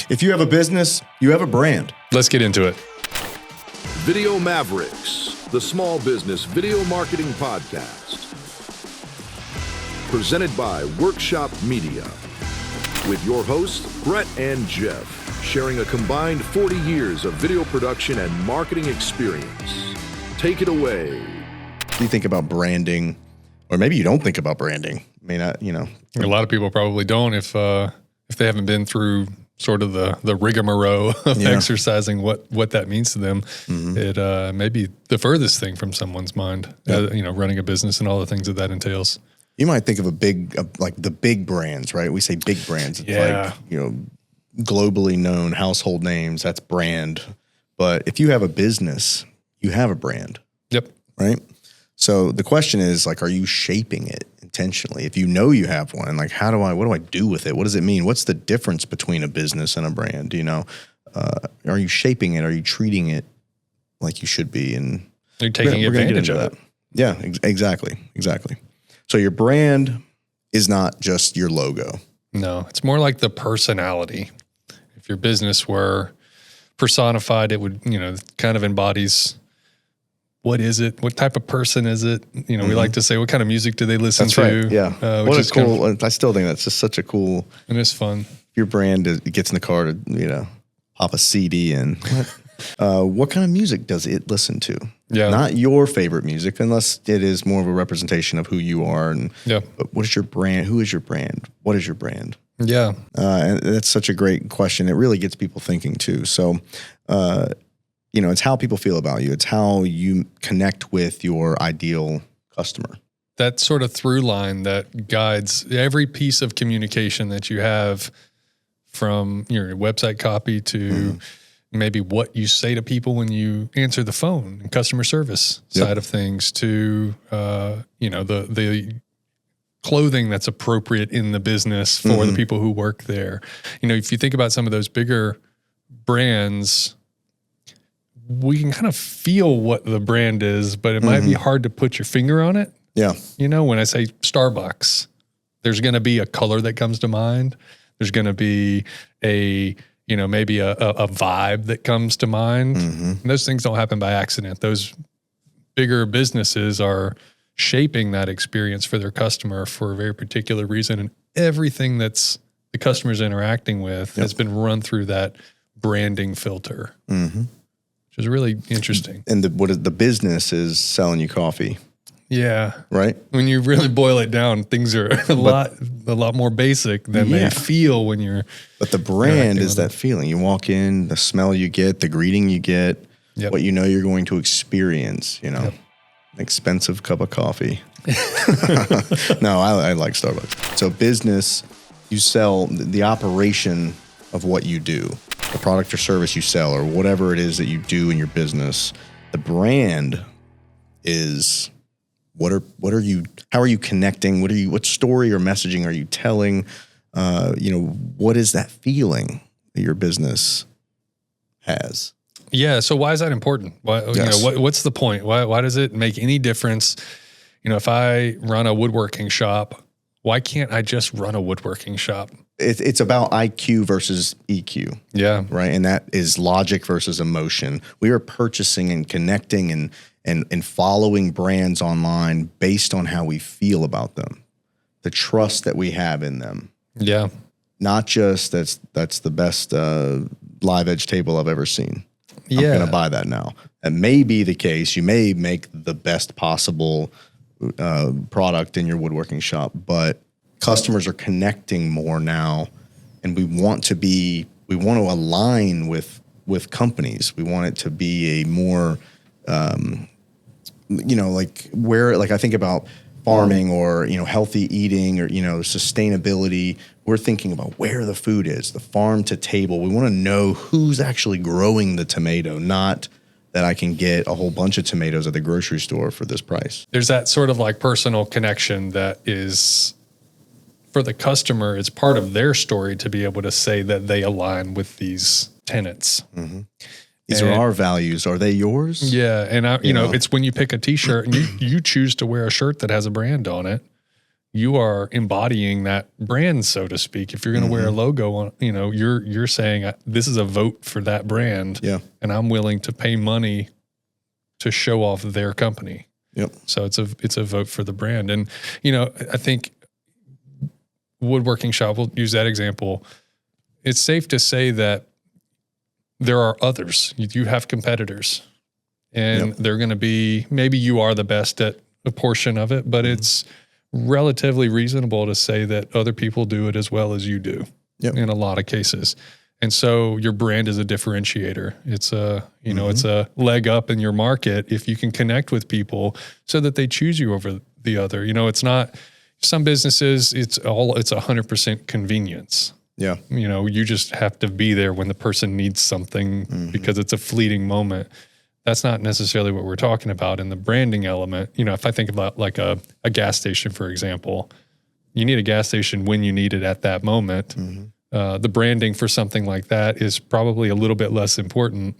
If you have a business, you have a brand. Let's get into it. Video Mavericks, the small business video marketing podcast. Presented by Workshop Media. With your hosts, Brett and Jeff, sharing a combined 40 years of video production and marketing experience. Take it away. Do you think about branding, or maybe you don't think about branding? I mean, A lot of people probably don't if they haven't been through sort of the rigmarole of exercising what that means to them. Mm-hmm. It may be the furthest thing from someone's mind, running a business and all the things that entails. You might think of like the big brands, right? We say big brands. It's like, globally known household names, that's brand. But if you have a business, you have a brand. Yep. Right? So the question is, like, are you shaping it intentionally? If you know you have one, like, what do I do with it? What does it mean? What's the difference between a business and a brand? Are you shaping it? Are you treating it like you should be? And you're taking advantage of it. Yeah, exactly. So your brand is not just your logo. No, it's more like the personality. If your business were personified, it would, kind of embodies what is it? What type of person is it? We like to say, what kind of music do they listen to? That's right, yeah. What is cool, I still think that's just such a cool. And it's fun. Your brand gets in the car to, pop a CD in. What kind of music does it listen to? Yeah. Not your favorite music, unless it is more of a representation of who you are. But what is your brand? Who is your brand? What is your brand? Yeah. And that's such a great question. It really gets people thinking too. So, it's how people feel about you. It's how you connect with your ideal customer. That sort of through line that guides every piece of communication that you have, from your website copy to maybe what you say to people when you answer the phone, and customer service side of things, to the clothing that's appropriate in the business for the people who work there. If you think about some of those bigger brands, we can kind of feel what the brand is, but it might be hard to put your finger on it. Yeah. When I say Starbucks, there's going to be a color that comes to mind. There's going to be maybe a vibe that comes to mind. And those things don't happen by accident. Those bigger businesses are shaping that experience for their customer for a very particular reason. And everything that's the customer's interacting with has been run through that branding filter, which is really interesting. And the business is selling you coffee. Yeah. Right? When you really boil it down, things are a lot more basic than they feel when you're. But the brand is that feeling. You walk in, the smell you get, the greeting you get, what you're going to experience, an expensive cup of coffee. No, I like Starbucks. So business, you sell the operation of what you do, the product or service you sell, or whatever it is that you do in your business. The brand is... how are you connecting? What story or messaging are you telling? What is that feeling that your business has? Yeah. So why is that important? Why, what's the point? Why does it make any difference? If I run a woodworking shop, why can't I just run a woodworking shop? It's about IQ versus EQ. Yeah. Right. And that is logic versus emotion. We are purchasing and connecting and following brands online based on how we feel about them, the trust that we have in them. Yeah. Not just that's the best live edge table I've ever seen. I'm going to buy that now. That may be the case. You may make the best possible product in your woodworking shop, but customers are connecting more now, and we want to align with companies. We want it to be a more I think about farming or, healthy eating or, sustainability. We're thinking about where the food is, the farm to table. We want to know who's actually growing the tomato, not that I can get a whole bunch of tomatoes at the grocery store for this price. There's that sort of like personal connection that is, for the customer, it's part of their story to be able to say that they align with these tenets. These are our values. Are they yours? Yeah. And it's when you pick a t-shirt and you choose to wear a shirt that has a brand on it, you are embodying that brand, so to speak. If you're going to wear a logo on, you're saying this is a vote for that brand, and I'm willing to pay money to show off their company. Yep. So it's a vote for the brand. And, I think woodworking shop, we'll use that example. It's safe to say that there are others. You have competitors, and they're going to be, maybe you are the best at a portion of it, but it's relatively reasonable to say that other people do it as well as you do in a lot of cases. And so your brand is a differentiator. It's it's a leg up in your market if you can connect with people so that they choose you over the other. It's not, some businesses, it's 100% convenience. Yeah. You just have to be there when the person needs something because it's a fleeting moment. That's not necessarily what we're talking about in the branding element. If I think about like a gas station, for example, you need a gas station when you need it at that moment. The branding for something like that is probably a little bit less important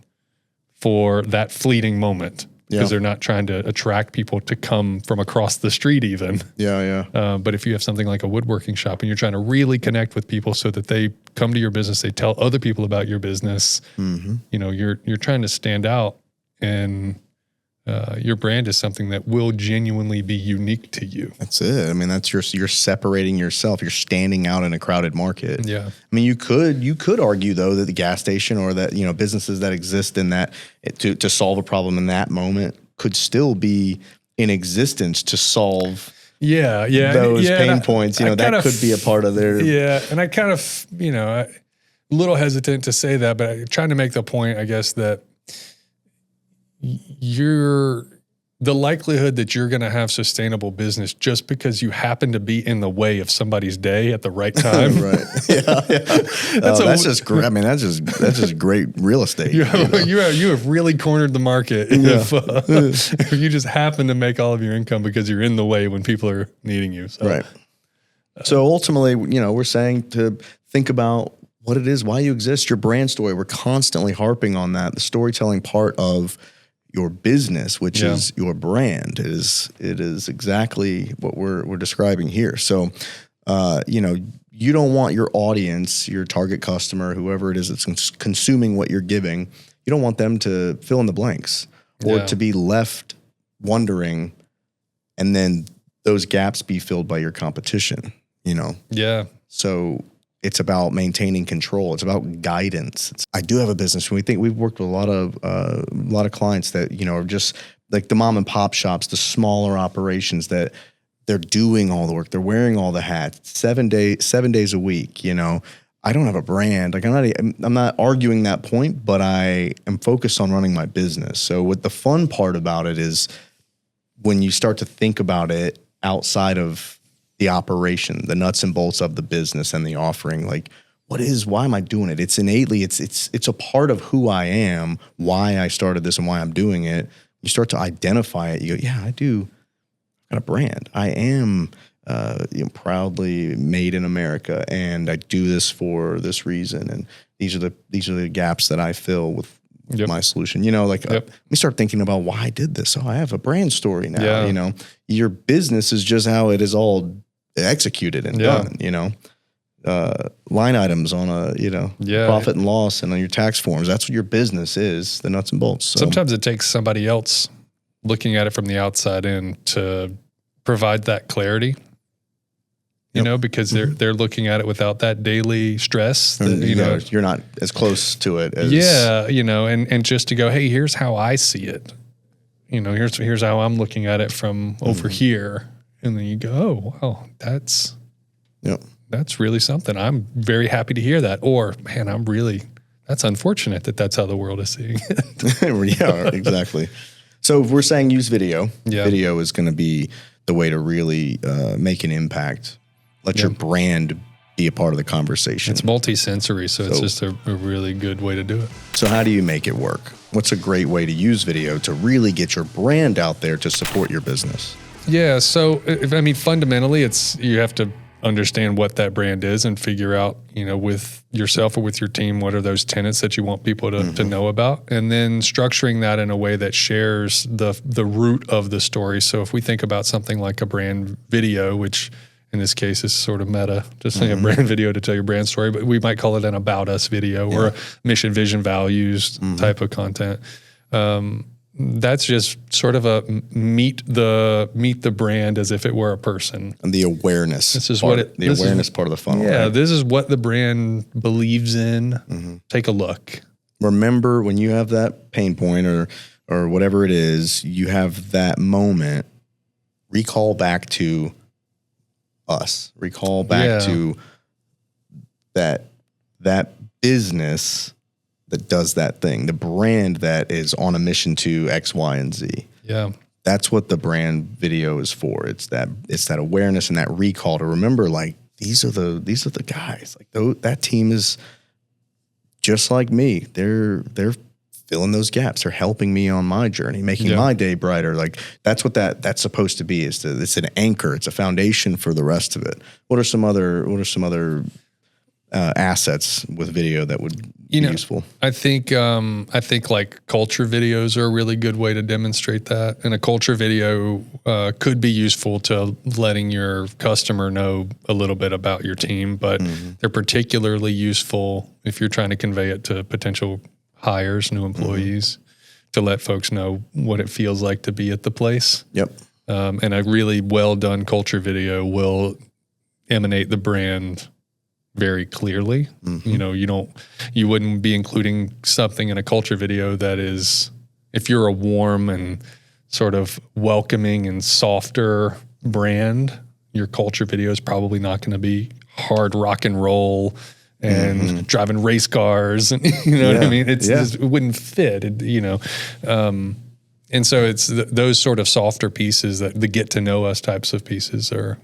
for that fleeting moment because they're not trying to attract people to come from across the street even. But if you have something like a woodworking shop and you're trying to really connect with people so that they come to your business, they tell other people about your business, you're trying to stand out. And your brand is something that will genuinely be unique to you. That's it. I mean, you're separating yourself. You're standing out in a crowded market. Yeah. I mean, you could argue though that the gas station or that businesses that exist in that to solve a problem in that moment could still be in existence to solve. Those pain points. That could be a part of their. Yeah, and I kind of a little hesitant to say that, but I'm trying to make the point, I guess, that the likelihood that you're going to have sustainable business just because you happen to be in the way of somebody's day at the right time. Right. That's just great. I mean, that's just great real estate. You have really cornered the market if you just happen to make all of your income because you're in the way when people are needing you. So. Right. So ultimately, we're saying to think about what it is, why you exist, your brand story. We're constantly harping on that. The storytelling part of your business, which is your brand, it is exactly what we're describing here. So, you don't want your audience, your target customer, whoever it is that's consuming what you're giving, you don't want them to fill in the blanks or to be left wondering, and then those gaps be filled by your competition. Yeah. So it's about maintaining control. It's about guidance. I do have a business. We've worked with a lot of clients that, are just like the mom and pop shops, the smaller operations that they're doing all the work. They're wearing all the hats 7 days a week. I don't have a brand. Like I'm not arguing that point, but I am focused on running my business. So what the fun part about it is when you start to think about it outside of the operation, the nuts and bolts of the business and the offering, like why am I doing it? It's innately, it's a part of who I am, why I started this and why I'm doing it. You start to identify it. You go, yeah, I do. I've got a brand. I am proudly made in America, and I do this for this reason. And these are the gaps that I fill with my solution. We start thinking about why I did this. So I have a brand story now. Yeah. Your business is just how it is all executed and done, line items on a, profit and loss and on your tax forms. That's what your business is, the nuts and bolts. So. Sometimes it takes somebody else looking at it from the outside in to provide that clarity, because they're looking at it without that daily stress. That, you're not as close to it as. Yeah. And just to go, hey, here's how I see it. Here's how I'm looking at it from over here. And then you go, oh, wow, that's really something. I'm very happy to hear that. Or, man, that's unfortunate that that's how the world is seeing it. Yeah, exactly. So if we're saying use video, video is going to be the way to really make an impact. Let your brand be a part of the conversation. It's multi-sensory, so it's just a really good way to do it. So how do you make it work? What's a great way to use video to really get your brand out there to support your business? Yeah, so fundamentally, you have to understand what that brand is and figure out, with yourself or with your team, what are those tenets that you want people to know about, and then structuring that in a way that shares the root of the story. So if we think about something like a brand video, which In this case, it's sort of meta, just like a brand video to tell your brand story, but we might call it an about us video or a mission, vision, values type of content. That's just sort of a meet the brand as if it were a person. And the awareness. This is part of the funnel. Yeah, right? This is what the brand believes in. Take a look. Remember when you have that pain point or whatever it is, you have that moment, recall back to us. Recall back to that business that does that thing, the brand that is on a mission to X, Y, and Z. Yeah. That's what the brand video is for. It's that awareness and that recall to remember, like, these are the guys. Like, that team is just like me. They're filling those gaps. They're helping me on my journey, making my day brighter. Like, that's what that's supposed to be. It's an anchor. It's a foundation for the rest of it. What are some other assets with video that would be useful? I think like culture videos are a really good way to demonstrate that. And a culture video could be useful to letting your customer know a little bit about your team, but they're particularly useful if you're trying to convey it to potential hires, new employees, to let folks know what it feels like to be at the place. Yep. And a really well done culture video will emanate the brand very clearly. You know, you wouldn't be including something in a culture video that is, if you're a warm and sort of welcoming and softer brand, your culture video is probably not going to be hard rock and roll and driving race cars, and you know what I mean? It wouldn't fit, and so it's those sort of softer pieces, that the get to know us types of pieces are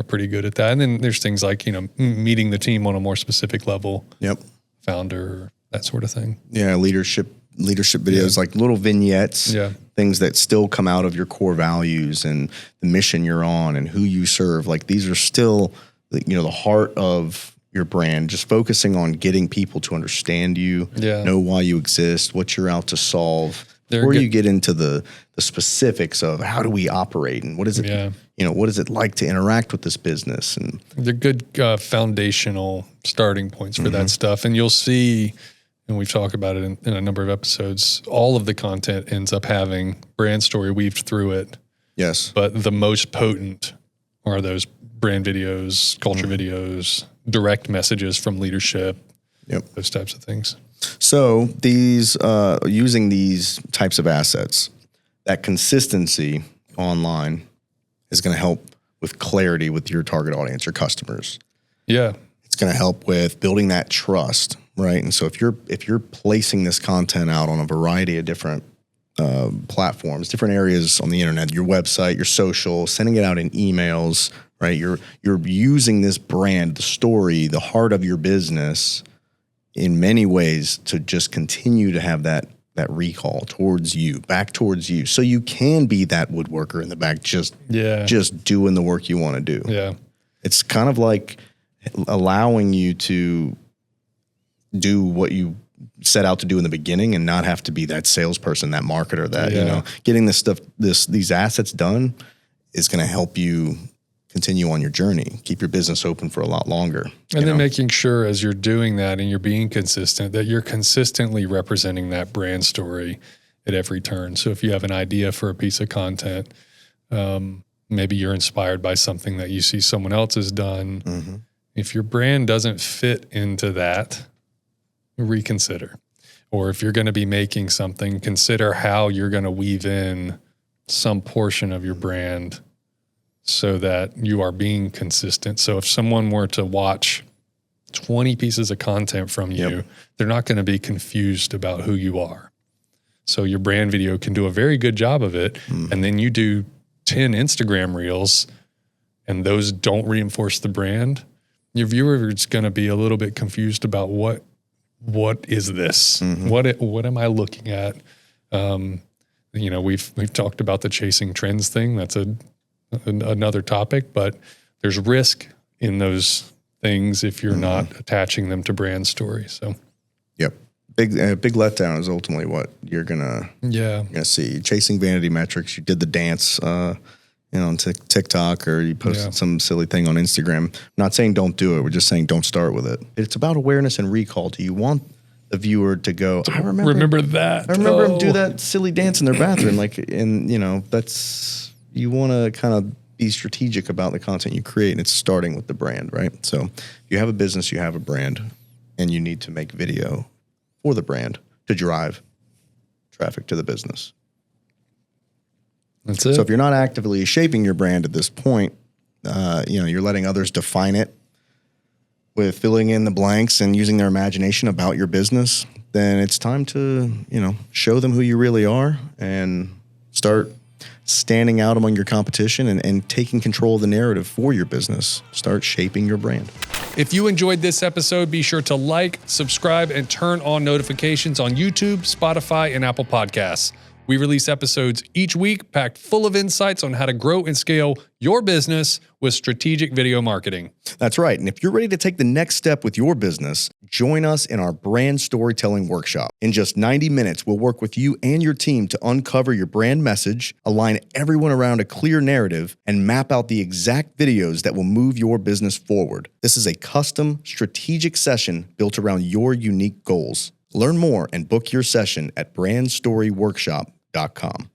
pretty good at that. And then there's things like, meeting the team on a more specific level. Yep. Founder, that sort of thing. Yeah. Leadership videos, like little vignettes, things that still come out of your core values and the mission you're on and who you serve. Like, these are still, the heart of your brand, just focusing on getting people to understand you, know why you exist, what you're out to solve. Before you get into the specifics of how do we operate and what is it, what is it like to interact with this business? And they're good foundational starting points for that stuff. And you'll see, and we've talked about it in a number of episodes, all of the content ends up having brand story weaved through it. Yes. But the most potent are those brand videos, culture videos, direct messages from leadership, those types of things. So these, using these types of assets, that consistency online is going to help with clarity with your target audience, your customers. Yeah. It's going to help with building that trust, right? And so if you're placing this content out on a variety of different platforms, different areas on the internet, your website, your social, sending it out in emails, right? You're using this brand, the story, the heart of your business in many ways to just continue to have that recall towards you, back towards you. So you can be that woodworker in the back, just doing the work you want to do. Yeah. It's kind of like allowing you to do what you set out to do in the beginning and not have to be that salesperson, that marketer, that, getting this stuff, these assets done is going to help you continue on your journey, keep your business open for a lot longer. And then making sure as you're doing that and you're being consistent, that you're consistently representing that brand story at every turn. So if you have an idea for a piece of content, maybe you're inspired by something that you see someone else has done. If your brand doesn't fit into that, reconsider. Or if you're going to be making something, consider how you're going to weave in some portion of your brand so that you are being consistent. So if someone were to watch 20 pieces of content from you, they're not going to be confused about who you are. So your brand video can do a very good job of it. And then you do 10 Instagram reels and those don't reinforce the brand. Your viewer is going to be a little bit confused about what is this? What am I looking at? We've talked about the chasing trends thing. That's another topic, but there's risk in those things if you're not attaching them to brand story. So, big letdown is ultimately what you're gonna see. Chasing vanity metrics. You did the dance on TikTok, or you post some silly thing on Instagram. I'm not saying don't do it. We're just saying don't start with it. It's about awareness and recall. Do you want the viewer to go, I remember that. I remember him do that silly dance in their bathroom. You want to kind of be strategic about the content you create, and it's starting with the brand, right? So if you have a business, you have a brand, and you need to make video for the brand to drive traffic to the business. That's it. So if you're not actively shaping your brand at this point, you're letting others define it with filling in the blanks and using their imagination about your business, then it's time to, show them who you really are and start standing out among your competition and taking control of the narrative for your business. Start shaping your brand. If you enjoyed this episode, be sure to like, subscribe, and turn on notifications on YouTube, Spotify, and Apple Podcasts. We release episodes each week packed full of insights on how to grow and scale your business with strategic video marketing. That's right. And if you're ready to take the next step with your business, join us in our brand storytelling workshop. In just 90 minutes, we'll work with you and your team to uncover your brand message, align everyone around a clear narrative, and map out the exact videos that will move your business forward. This is a custom strategic session built around your unique goals. Learn more and book your session at brandstoryworkshop.com.